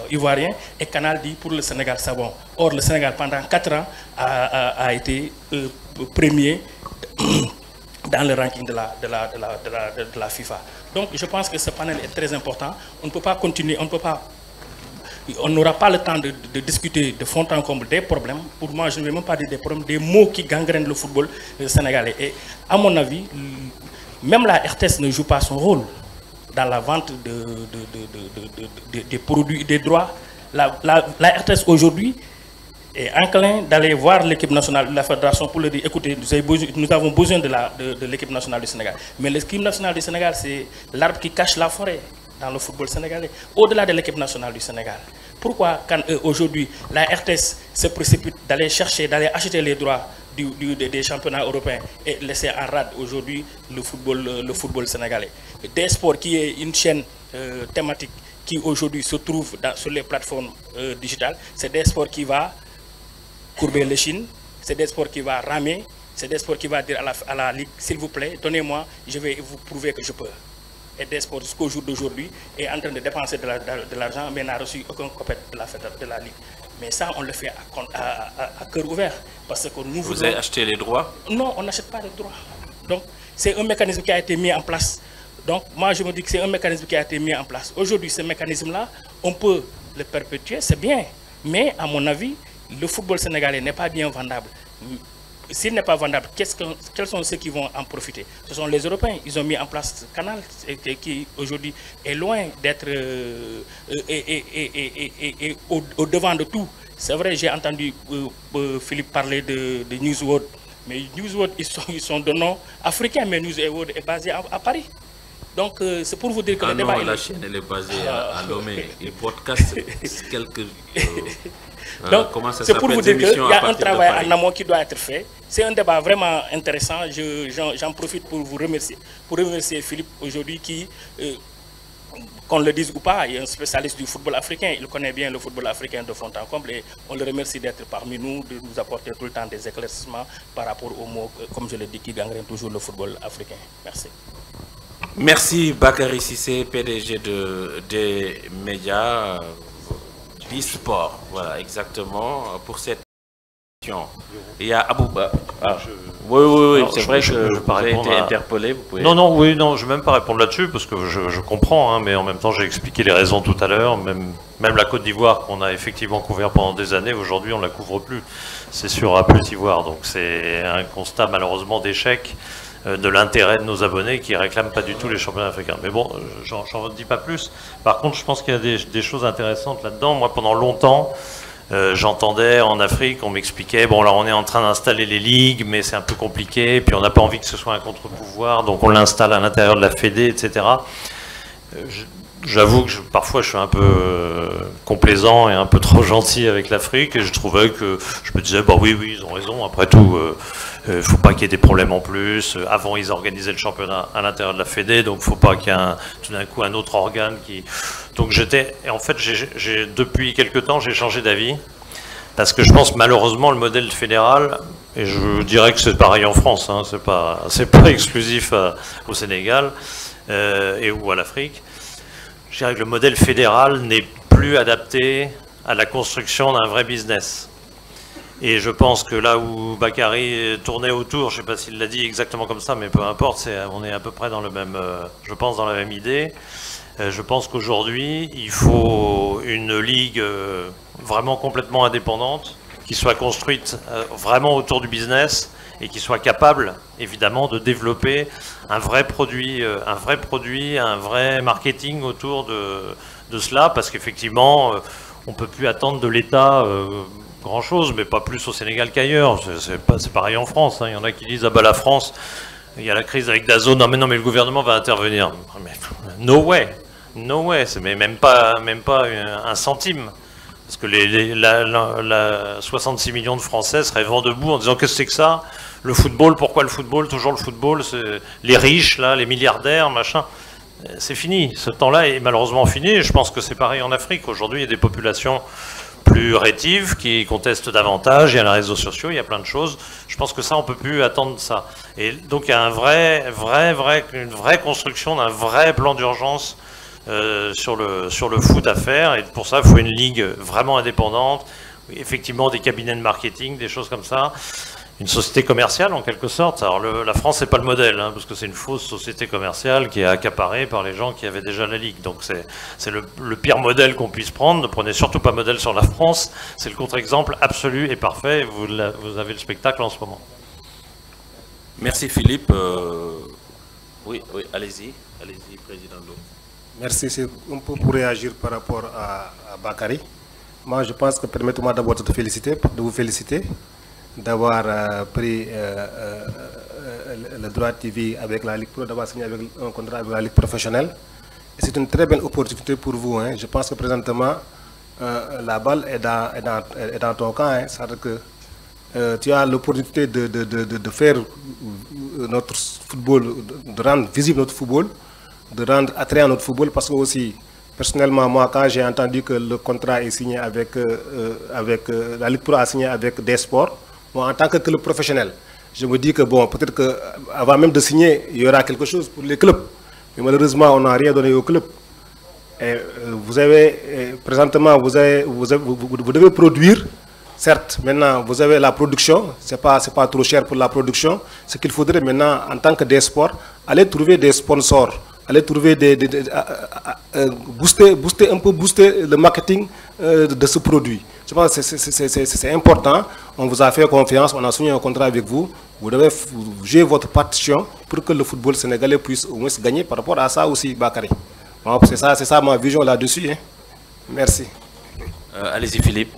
ivoirien et Canal dit pour le Sénégal c'est bon? Or, le Sénégal, pendant 4 ans, a été premier dans le ranking de la FIFA. Donc, je pense que ce panel est très important. On ne peut pas continuer, on n'aura pas le temps de discuter de fond en comble des problèmes. Pour moi, je ne vais même pas dire des problèmes, des mots qui gangrènent le football sénégalais. Et à mon avis, même la RTS ne joue pas son rôle dans la vente des produits, des droits. La RTS aujourd'hui est enclin d'aller voir l'équipe nationale de la fédération pour leur dire, écoutez, nous avons besoin de l'équipe nationale du Sénégal. Mais l'équipe nationale du Sénégal, c'est l'arbre qui cache la forêt dans le football sénégalais, au-delà de l'équipe nationale du Sénégal. Pourquoi, quand aujourd'hui, la RTS se précipite d'aller chercher, d'aller acheter les droits des championnats européens et laisser en rade aujourd'hui le football sénégalais? Des Sports, qui est une chaîne thématique qui aujourd'hui se trouve sur les plateformes digitales, c'est Des Sports qui va courber l'échine, c'est Des Sports qui va ramer, c'est Des Sports qui va dire à la Ligue, s'il vous plaît, donnez-moi, je vais vous prouver que je peux. Et Des Sports, jusqu'au jour d'aujourd'hui, est en train de dépenser de l'argent, mais n'a reçu aucun copette de la Ligue. Mais ça, on le fait à cœur ouvert. Parce que nous Vous avez acheté les droits? Non, on n'achète pas les droits. Donc, c'est un mécanisme qui a été mis en place. Donc, moi, je me dis que c'est un mécanisme qui a été mis en place. Aujourd'hui, ce mécanisme-là, on peut le perpétuer, c'est bien. Mais, à mon avis, le football sénégalais n'est pas bien vendable. S'il n'est pas vendable, quels sont ceux qui vont en profiter? Ce sont les Européens. Ils ont mis en place ce Canal qui aujourd'hui est loin d'être au-devant de tout. C'est vrai, j'ai entendu Philippe parler de Newsworld. Mais Newsworld, ils sont de nom africain, mais Newsworld est basé à Paris. Donc, c'est pour vous dire que le débat... Non, la chaîne, elle est basée à Lomé. Il podcast quelques... Donc, c'est pour vous dire qu'il y a un travail en amont qui doit être fait. C'est un débat vraiment intéressant. J'en profite pour vous remercier. Pour remercier Philippe aujourd'hui qui, qu'on le dise ou pas, est un spécialiste du football africain. Il connaît bien le football africain de fond en comble et on le remercie d'être parmi nous, de nous apporter tout le temps des éclaircissements par rapport aux mots, comme je l'ai dit, qui gangrènent toujours le football africain. Merci. Merci Bakary Cissé, PDG des médias. Sport, voilà, exactement, pour cette question. Il y a Abouba. Oui, c'est vrai que je j'ai été interpellé. Vous pouvez... Non, je ne vais même pas répondre là-dessus parce que je comprends, hein, mais en même temps j'ai expliqué les raisons tout à l'heure. Même la Côte d'Ivoire qu'on a effectivement couvert pendant des années, aujourd'hui on ne la couvre plus. C'est sur A+ Ivoire, donc c'est un constat malheureusement d'échec de l'intérêt de nos abonnés qui réclament pas du tout les championnats africains. Mais bon, j'en dis pas plus. Par contre, je pense qu'il y a des choses intéressantes là-dedans. Moi, pendant longtemps, j'entendais en Afrique, on m'expliquait, bon là on est en train d'installer les ligues, mais c'est un peu compliqué, puis on n'a pas envie que ce soit un contre-pouvoir, donc on l'installe à l'intérieur de la Fédé, etc. J'avoue que parfois je suis un peu complaisant et un peu trop gentil avec l'Afrique, et je trouvais que, je me disais, bah oui, ils ont raison, après tout, faut pas qu'il y ait des problèmes en plus. Avant, ils organisaient le championnat à l'intérieur de la Fédé, donc faut pas qu'il y ait tout d'un coup un autre organe qui... Donc et en fait, depuis quelques temps, j'ai changé d'avis, parce que je pense malheureusement le modèle fédéral, et je dirais que c'est pareil en France, hein, c'est pas exclusif au Sénégal ou à l'Afrique. Je dirais que le modèle fédéral n'est plus adapté à la construction d'un vrai business. Et je pense que là où Bakary tournait autour, je ne sais pas s'il l'a dit exactement comme ça, mais peu importe, on est à peu près dans le même, je pense, dans la même idée. Je pense qu'aujourd'hui, il faut une ligue vraiment complètement indépendante, qui soit construite vraiment autour du business et qui soit capable, évidemment, de développer un vrai produit, un vrai marketing autour de cela, parce qu'effectivement, on ne peut plus attendre de l'État grand-chose, mais pas plus au Sénégal qu'ailleurs. C'est pareil en France, hein. Il y en a qui disent « Ah bah la France, il y a la crise avec DAZN, non mais le gouvernement va intervenir. » No way, c'est même pas un centime. Parce que les 66 millions de Français seraient vent debout en disant « Qu'est-ce que c'est que ça ? Le football, pourquoi le football ? Toujours le football, les riches, là, les milliardaires, machin. » C'est fini, ce temps-là est malheureusement fini, et je pense que c'est pareil en Afrique. Aujourd'hui, il y a des populations plus rétives, qui contestent davantage, il y a les réseaux sociaux, il y a plein de choses. Je pense que ça, on ne peut plus attendre ça. Et donc il y a une vraie construction d'un vrai plan d'urgence sur le foot à faire, et pour ça, il faut une ligue vraiment indépendante, effectivement des cabinets de marketing, des choses comme ça. Une société commerciale en quelque sorte. Alors la France, c'est pas le modèle, hein, parce que c'est une fausse société commerciale qui est accaparée par les gens qui avaient déjà la Ligue. Donc c'est le pire modèle qu'on puisse prendre. Ne prenez surtout pas modèle sur la France. C'est le contre-exemple absolu et parfait. Vous avez le spectacle en ce moment. Merci Philippe. Oui, allez-y, Président Lo. Merci, c'est un peu pour réagir par rapport à Bakary. Moi, je pense que permettez-moi d'abord de vous féliciter d'avoir pris le droit TV avec la Ligue Pro, d'avoir signé avec un contrat avec la Ligue professionnelle. C'est une très belle opportunité pour vous, hein. Je pense que présentement, la balle est dans ton camp. Hein. C'est-à-dire que tu as l'opportunité de faire notre football, de rendre visible notre football, de rendre attrayant notre football, parce que aussi, personnellement, moi, quand j'ai entendu que le contrat est signé avec la Ligue Pro a signé avec des sports, moi, en tant que club professionnel, je me dis que bon, peut-être qu'avant même de signer, il y aura quelque chose pour les clubs. Mais malheureusement, on n'a rien donné aux clubs. Et présentement, vous devez produire. Certes, maintenant, vous avez la production. C'est pas trop cher pour la production. Ce qu'il faudrait maintenant, en tant que des sports, aller trouver des sponsors. Aller trouver booster le marketing de ce produit. Je pense que c'est important. On vous a fait confiance, on a signé un contrat avec vous. Vous devez jouer votre partition pour que le football sénégalais puisse au moins gagner par rapport à ça aussi, Bakary. Bon, c'est ça ma vision là-dessus. Hein. Merci. Allez-y Philippe.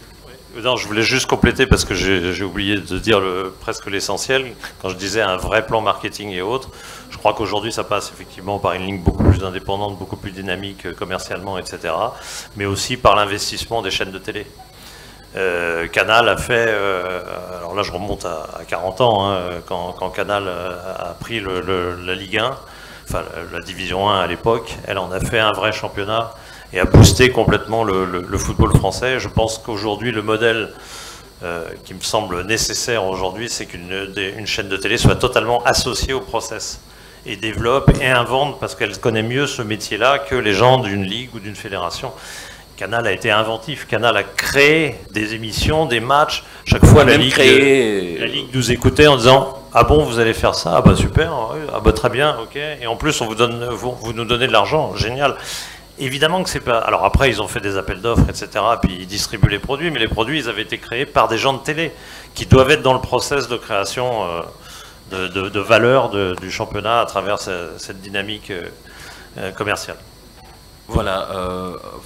Non, je voulais juste compléter parce que j'ai oublié de dire presque l'essentiel. Quand je disais un vrai plan marketing et autres, je crois qu'aujourd'hui ça passe effectivement par une ligne beaucoup plus indépendante, beaucoup plus dynamique commercialement, etc. Mais aussi par l'investissement des chaînes de télé. Canal a fait, alors là je remonte à 40 ans, hein, quand Canal a pris la Ligue 1, enfin la Division 1 à l'époque, elle en a fait un vrai championnat et a boosté complètement le football français. Je pense qu'aujourd'hui, le modèle qui me semble nécessaire aujourd'hui, c'est qu'une chaîne de télé soit totalement associée au process et développe et invente, parce qu'elle connaît mieux ce métier-là que les gens d'une ligue ou d'une fédération. Canal a été inventif. Canal a créé des émissions, des matchs. Chaque fois, la Ligue nous écoutait en disant « Ah bon, vous allez faire ça? Ah bah super, ah bah très bien, ok. Et en plus, vous nous donnez de l'argent, génial. » Évidemment que c'est pas... Alors après, ils ont fait des appels d'offres, etc. Puis ils distribuent les produits. Mais les produits, ils avaient été créés par des gens de télé qui doivent être dans le process de création de valeur du championnat à travers cette dynamique commerciale. Voilà,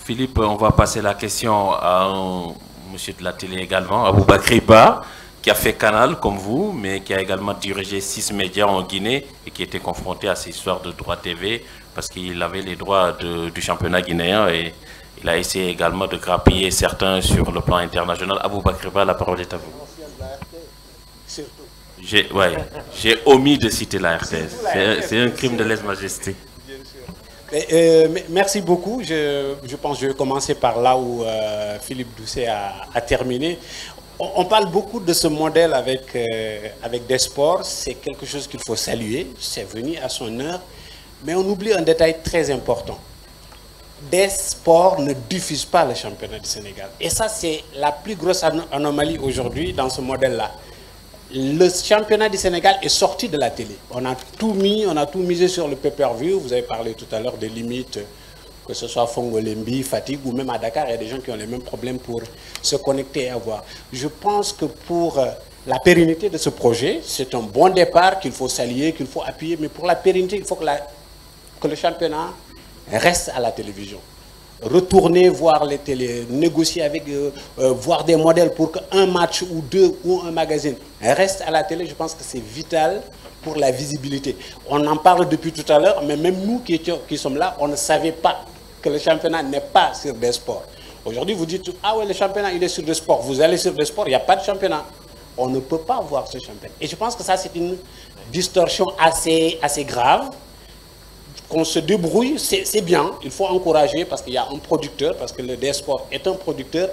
Philippe, on va passer la question à un monsieur de la télé également, Aboubakry Ba, qui a fait Canal comme vous, mais qui a également dirigé 6 médias en Guinée et qui était confronté à ces histoires de droits TV parce qu'il avait les droits du championnat guinéen et il a essayé également de grappiller certains sur le plan international. Aboubakry Ba, la parole est à vous. J'ai omis de citer la RTS. C'est un crime de lèse-majesté. Merci beaucoup. Je pense que je vais commencer par là où Philippe Doucet a terminé. On parle beaucoup de ce modèle avec des sports. C'est quelque chose qu'il faut saluer. C'est venu à son heure. Mais on oublie un détail très important. Des sports ne diffusent pas le championnat du Sénégal. Et ça, c'est la plus grosse anomalie aujourd'hui dans ce modèle-là. Le championnat du Sénégal est sorti de la télé. On a tout misé sur le pay-per-view. Vous avez parlé tout à l'heure des limites, que ce soit Fongolembi, Fatigue ou même à Dakar, il y a des gens qui ont les mêmes problèmes pour se connecter et avoir. Je pense que pour la pérennité de ce projet, c'est un bon départ qu'il faut saluer, qu'il faut appuyer. Mais pour la pérennité, il faut que le championnat reste à la télévision. Retourner voir les télés, négocier avec, voir des modèles pour qu'un match ou deux ou un magazine reste à la télé, je pense que c'est vital pour la visibilité. On en parle depuis tout à l'heure, mais même nous qui sommes là, on ne savait pas que le championnat n'est pas sur des sports. Aujourd'hui, vous dites, ah ouais, le championnat, il est sur des sports. Vous allez sur des sports, il n'y a pas de championnat. On ne peut pas voir ce championnat. Et je pense que ça, c'est une distorsion assez grave. Qu'on se débrouille, c'est bien, il faut encourager parce qu'il y a un producteur, parce que le D-Sport est un producteur,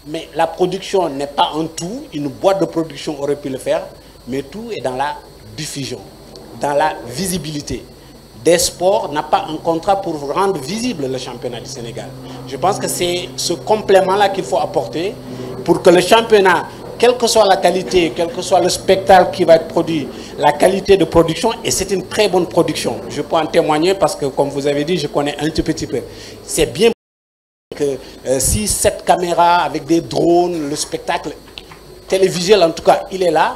mais la production n'est pas un tout, une boîte de production aurait pu le faire, mais tout est dans la diffusion, dans la visibilité. D-Sport n'a pas un contrat pour rendre visible le championnat du Sénégal. Je pense que c'est ce complément-là qu'il faut apporter pour que le championnat, quelle que soit la qualité, quel que soit le spectacle qui va être produit, la qualité de production, et c'est une très bonne production. Je peux en témoigner parce que, comme vous avez dit, je connais un tout petit peu. C'est bien que si cette caméra avec des drones, le spectacle télévisuel en tout cas, il est là,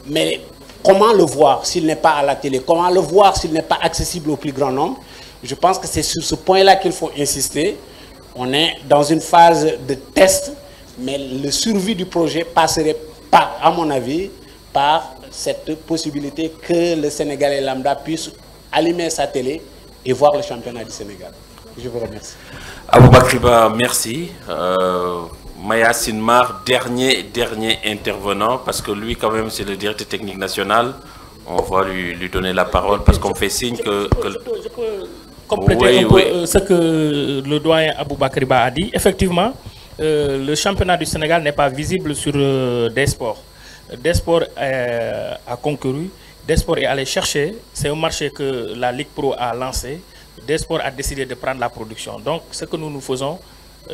mais comment le voir s'il n'est pas à la télé? Comment le voir s'il n'est pas accessible au plus grand nombre? Je pense que c'est sur ce point-là qu'il faut insister. On est dans une phase de test, mais le survie du projet passerait pas, à mon avis, par cette possibilité que le Sénégalais lambda puisse allumer sa télé et voir le championnat du Sénégal. Je vous remercie. Aboubakry Ba, merci. Maya Sinmar, dernier intervenant, parce que lui, quand même, c'est le directeur technique national. On va lui donner la parole, parce qu'on fait signe que... Je peux compléter un peu ce que le doyen Aboubakry Ba a dit. Effectivement, le championnat du Sénégal n'est pas visible sur des sports. Des sports a concouru, des sports est allé chercher. C'est un marché que la Ligue Pro a lancé. Des sports a décidé de prendre la production. Donc, ce que nous faisons,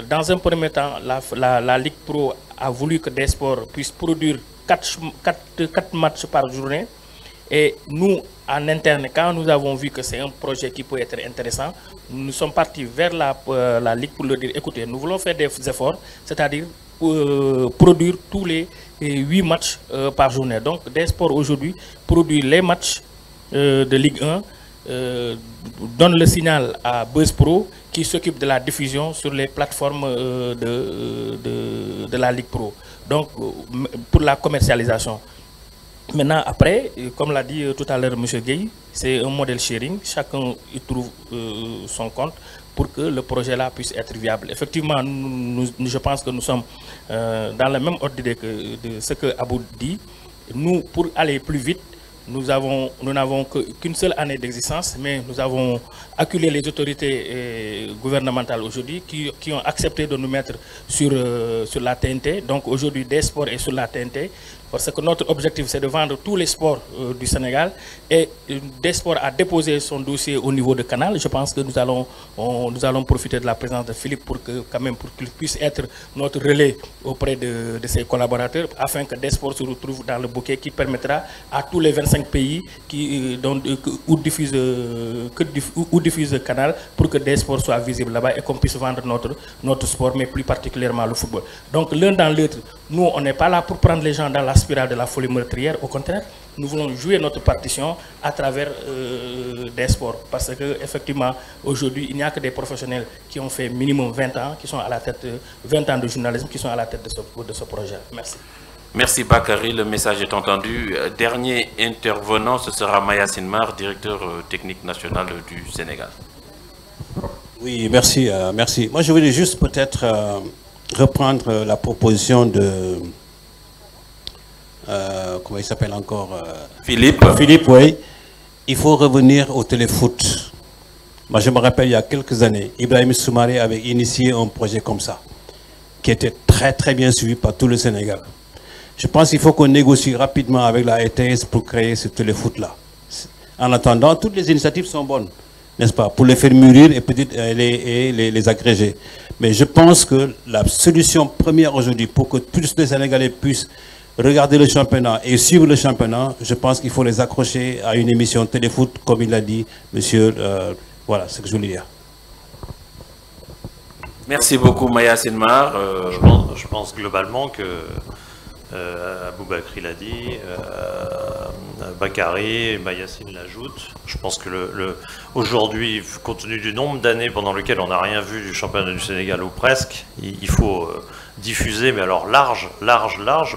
dans un premier temps, la Ligue Pro a voulu que des sports puissent produire 4 matchs par journée. Et nous, en interne, quand nous avons vu que c'est un projet qui peut être intéressant, nous sommes partis vers la Ligue pour leur dire, écoutez, nous voulons faire des efforts, c'est-à-dire produire tous les 8 matchs par journée. Donc, des sports aujourd'hui produit les matchs de Ligue 1, donne le signal à Buzz Pro qui s'occupe de la diffusion sur les plateformes de la Ligue Pro. Donc, pour la commercialisation. Maintenant, après, comme l'a dit tout à l'heure M. Gueye, c'est un modèle sharing. Chacun y trouve son compte pour que le projet-là puisse être viable. Effectivement, je pense que nous sommes dans le même ordre d'idée de ce que Abou dit. Nous, pour aller plus vite, nous n'avons qu'une seule année d'existence, mais nous avons acculé les autorités gouvernementales aujourd'hui qui ont accepté de nous mettre sur la TNT. Donc aujourd'hui, des sports est sur la TNT. parce que notre objectif c'est de vendre tous les sports du Sénégal, et Desports a déposé son dossier au niveau de Canal. Je pense que nous allons profiter de la présence de Philippe pour qu'il puisse être notre relais auprès de ses collaborateurs, afin que Desports se retrouve dans le bouquet qui permettra à tous les 25 pays où diffuse Canal, pour que Desports soit visible là-bas et qu'on puisse vendre notre sport, mais plus particulièrement le football. Donc l'un dans l'autre, nous on n'est pas là pour prendre les gens dans la spirale de la folie meurtrière, au contraire, nous voulons jouer notre partition à travers Desports, parce que effectivement aujourd'hui il n'y a que des professionnels qui ont fait minimum 20 ans, qui sont à la tête 20 ans de journalisme, qui sont à la tête de ce projet. Merci. Merci Bakary, le message est entendu. Dernier intervenant, ce sera Maya Sinmar, directeur technique national du Sénégal. Oui, merci. Merci. Moi, je voulais juste peut-être reprendre la proposition de... comment il s'appelle encore Philippe. Philippe, oui. Il faut revenir au téléfoot. Moi, je me rappelle, il y a quelques années, Ibrahim Soumaré avait initié un projet comme ça, qui était très, très bien suivi par tout le Sénégal. Je pense qu'il faut qu'on négocie rapidement avec la RTS pour créer ce téléfoot-là. En attendant, toutes les initiatives sont bonnes, n'est-ce pas, pour les faire mûrir et peut-être les agréger. Mais je pense que la solution première aujourd'hui, pour que tous les Sénégalais puissent regarder le championnat et suivre le championnat, je pense qu'il faut les accrocher à une émission téléfoot, comme il l'a dit, monsieur. Voilà ce que je voulais dire. Merci beaucoup, Maya Sinmar. Je pense globalement que Aboubakry l'a dit, Bakary, Mayassine l'ajoute. Je pense que aujourd'hui, compte tenu du nombre d'années pendant lesquelles on n'a rien vu du championnat du Sénégal ou presque, il faut diffuser, mais alors large.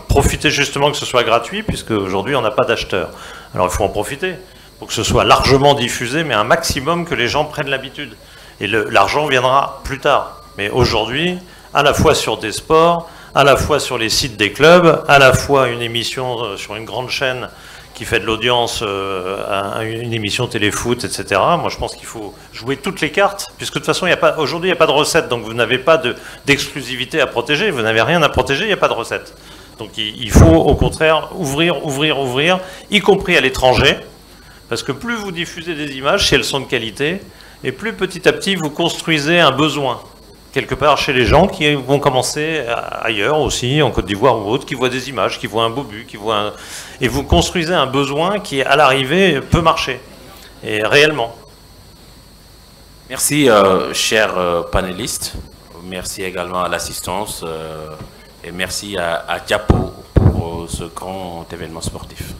Profiter justement que ce soit gratuit, puisque aujourd'hui on n'a pas d'acheteurs. Alors il faut en profiter pour que ce soit largement diffusé, mais un maximum que les gens prennent l'habitude. Et l'argent viendra plus tard. Mais aujourd'hui, à la fois sur des sports, à la fois sur les sites des clubs, à la fois une émission sur une grande chaîne qui fait de l'audience, une émission téléfoot, etc. Moi, je pense qu'il faut jouer toutes les cartes, puisque de toute façon, aujourd'hui, il n'y a pas de recette, donc vous n'avez pas d'exclusivité à protéger, vous n'avez rien à protéger, il n'y a pas de recette. Donc il faut au contraire ouvrir, y compris à l'étranger, parce que plus vous diffusez des images, si elles sont de qualité, et plus petit à petit vous construisez un besoin quelque part chez les gens qui vont commencer ailleurs aussi, en Côte d'Ivoire ou autre, qui voient des images, qui voient un beau but, et vous construisez un besoin qui, à l'arrivée, peut marcher, et réellement. Merci, chers panélistes. Merci également à l'assistance, et merci à Diapo pour ce grand événement sportif.